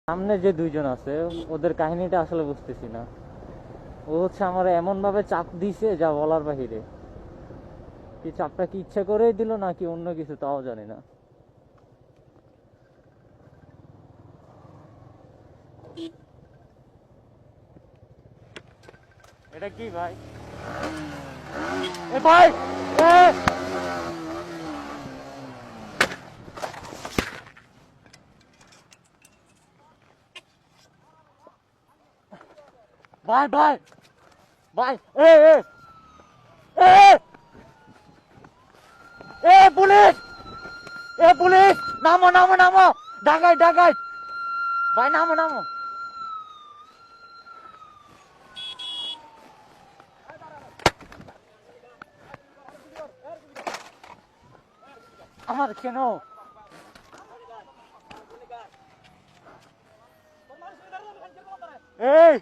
সামনে যে দুইজন আছে ওদের কাহিনীটা আসলে বুঝতেছি না। ও হচ্ছে আমার এমন ভাবে চাপ দিছে যা বলার বাহিরে। কি চাপটা কি ইচ্ছা করেই দিল নাকি অন্য কিছু তাও জানি না। এটা কি ভাই? এ ভাই এ! ভাই ভাই ভাই এ এ এ এ পুলিশ! এ পুলিশ! নামো নামো নামো! ডাকাই ডাকাই! ভাই নামো নামো! আমার কেন? এই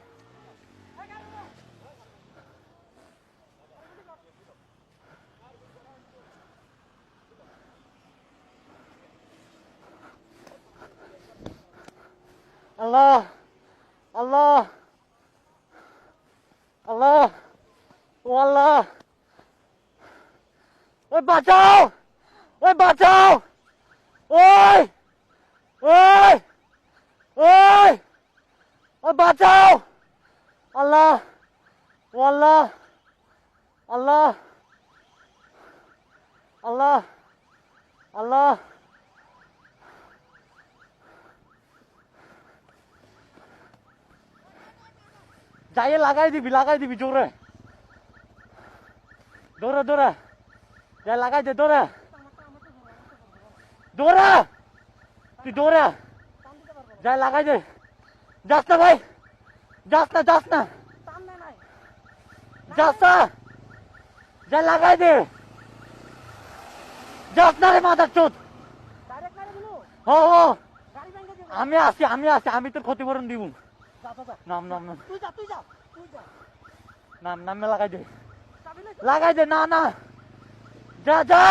আল্লাহ আল্লাহ আল্লাহ ও আল্লাহ! ওই বাঁচাও! ওই বাঁচাও! ওই ওই ওই ওই বাঁচাও! আল্লাহ ও আল্লাহ আল্লাহ আল্লাহ আল্লাহ! যাইয়ে লাগাই দিবি জোরে! দৌড়া দৌড়া! যাই লাগাই দে দৌড়া! দৌড়া! তুই দৌড়া! যাই লাগাই দে! যাস না ভাই! যাস না যাস না! যাস না! যাই লাগাই দে! যাস না রে মাদার চোদ! হ হ! আমি আছি আমি তোর ক্ষতিপূরণ দিব। নাম নাম নাম নাম নামে লাগাই দে না না! যা যা!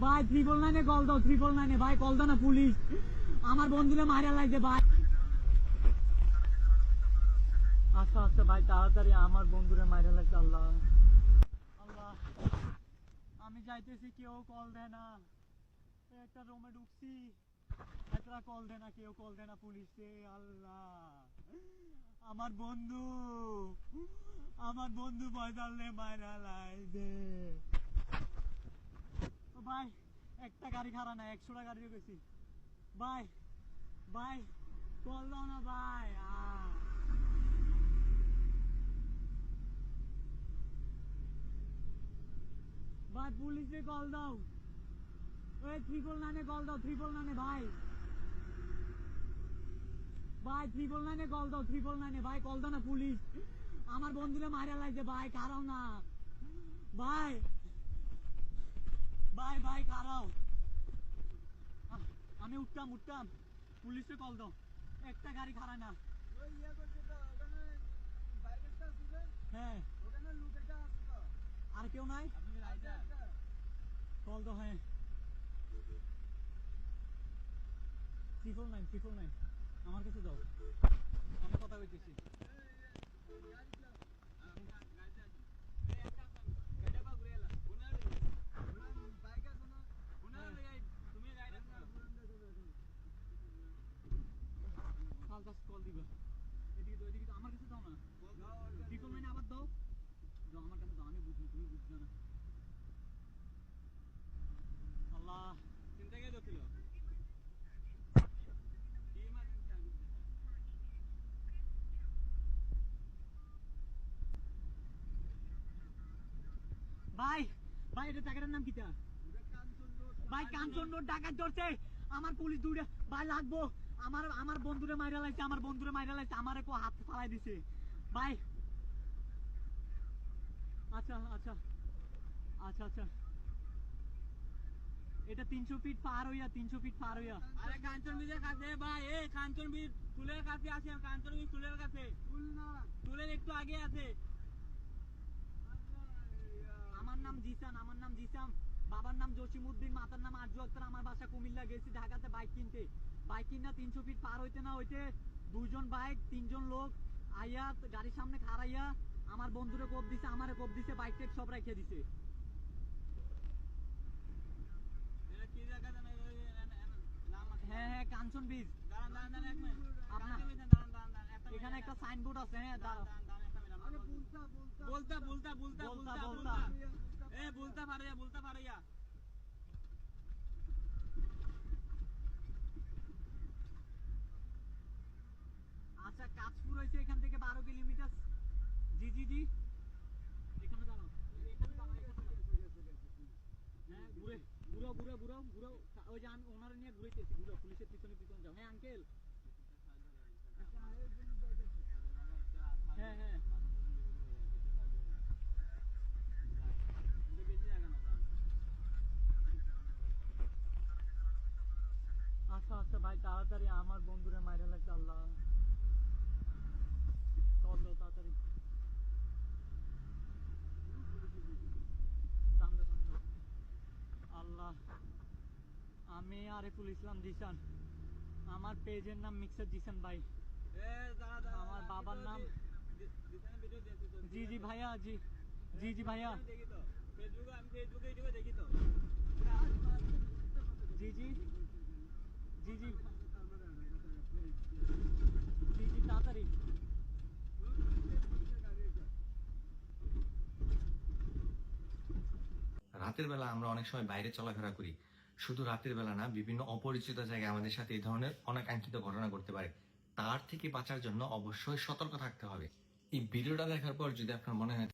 ভাই 999 কল দাও 999 ভাই কল দাও না পুলিশ আমার বন্ধুরে মারা লাগছে ভাই। আচ্ছা আচ্ছা ভাই তাড়াতাড়ি আমার বন্ধুরে মারা লাগছে। আল্লাহ আল্লাহ! আমি যাইতেছি কেউ কল দেয় না। একটা রুমে ঢুকছি একটা কল দেয় না কেউ কল দেয় না পুলিশে। আল্লাহ! আমার বন্ধু পয়সালে মারা লাগছে। ভাই একটা গাড়ি খারাপ না 100টা গাড়ি গেছি ভাই। ভাই কল দাও না ভাই। ভাই পুলিশে কল দাও। ওই 999 কল দাও 999 ভাই। ভাই 999 কল দাও 999 ভাই কল দাও না পুলিশ আমার বন্ধুরে মারা লাগছে ভাই খারাও না ভাই। ভাই ভাই খারাও আমি উঠতাম পুলিশে কল দাও। একটা গাড়ি খারাপ না। হ্যাঁ আর কেউ নাই কল দাও। হ্যাঁ 999 আমার কাছে দাও আমি কথা কইতেছি। কল দিবা এদিকে তো আমার কাছে দাও না 999 আবার দাও দাও আমার কাছে দাও আমি বুঝি তুমি বুঝছো না। আল্লাহ চিন্তা কে দিছিল ভাই ভাই এটা জায়গাটার নাম কিটা? ভাই কাঞ্চন রোড ডাকাত ধরছে আমার পুলিশ দৌড়ে ভাই লাগবো আমার বন্ধুরে মাইরা লাইছে, আমারে কো হাত ফালাই দিছে ভাই। আচ্ছা আচ্ছা আচ্ছা আচ্ছা, এটা 300 ফিট পার হইয়া, 300 ফিট পার হইয়া। আরে কাঞ্চন বীজের কাছে ভাই, এই কাঞ্চন বীজ তুলের কাছে আছে, কাঞ্চন বীজ তুলের কাছে, তুলের একটু আগে আছে। আমার নাম জিসান, বাবার নাম জসিমউদ্দিন, মাতার নাম আরজু আক্তার। আমার বাসা কুমিল্লা, গেছি ঢাকাতে বাইক কিনতে। বাইক কিনা 300 ফিট পার হইতে না হইতে দুইজন বাইক, তিনজন লোক আইয়া গাড়ির সামনে খাড়াইয়া আমার বন্ধুরে কোপ দিছে, আমারে কোপ দিছে, বাইক টেক সব রাখিয়ে দিছে। এটা কি জায়গা জানো? নাম আছে। হ্যাঁ হ্যাঁ, কাঞ্চন বীজ। দাঁড়ান দাঁড়ান দাঁড়ান, এক মিনিট। আপনার- কাঞ্চন বীজ, দাঁড়ান দাঁড়ান দাঁড়ান, একটা এখানে মিনিট। একটা সাইনবোর্ড আছে, হ্যাঁ দাঁড়াও। দাঁড়ান দাঁড়ান, একটা মিনিট। আমরা বলতা এ বলতা পারিয়া। আচ্ছা, কাজপুর হয়েছে এখান থেকে 12 কিলোমিটার। জি জি জি, এখানে দাঁড়াও, এখানে দাঁড়াও, এখানে দাঁড়াও। হ্যাঁ, ঘুরো, ওই যে ওনারা নিয়ে ঘুরাইতেছি, ঘুরো, পুলিশের পিছনে পিছনে যাও। হ্যাঁ আঙ্কেল, হ্যাঁ হ্যাঁ। বেশি জায়গা না, দাঁড়ান। আচ্ছা আচ্ছা ভাই, তাড়াতাড়ি আমার বন্ধুরে মাইরা লাগছে। আল্লাহ, চল চল তাড়াতাড়ি। সামনে সামনে। আল্লাহ, আমি আরিফুল ইসলাম জিসান, আমার পেজের নাম মিক্সার জিসান ভাই। এ দাঁড়া দাঁড়া, আমার বাবার নাম জিসানের ভিডিও দেখি তো। জি জি ভাইয়া, জি জি জি ভাইয়া, আমি দেখি তো ফেসবুকে, আমি ফেসবুকে ইউটিউবে দেখি তো। জি জি জি জি জি জি, তাড়াতাড়ি। রাতের বেলা আমরা অনেক সময় বাইরে চলাফেরা করি। শুধু রাতের বেলা না, বিভিন্ন অপরিচিত জায়গায় আমাদের সাথে এই ধরনের অনাকাঙ্ক্ষিত ঘটনা ঘটতে পারে। তার থেকে বাঁচার জন্য অবশ্যই সতর্ক থাকতে হবে। এই ভিডিওটা দেখার পর যদি আপনার মনে হয়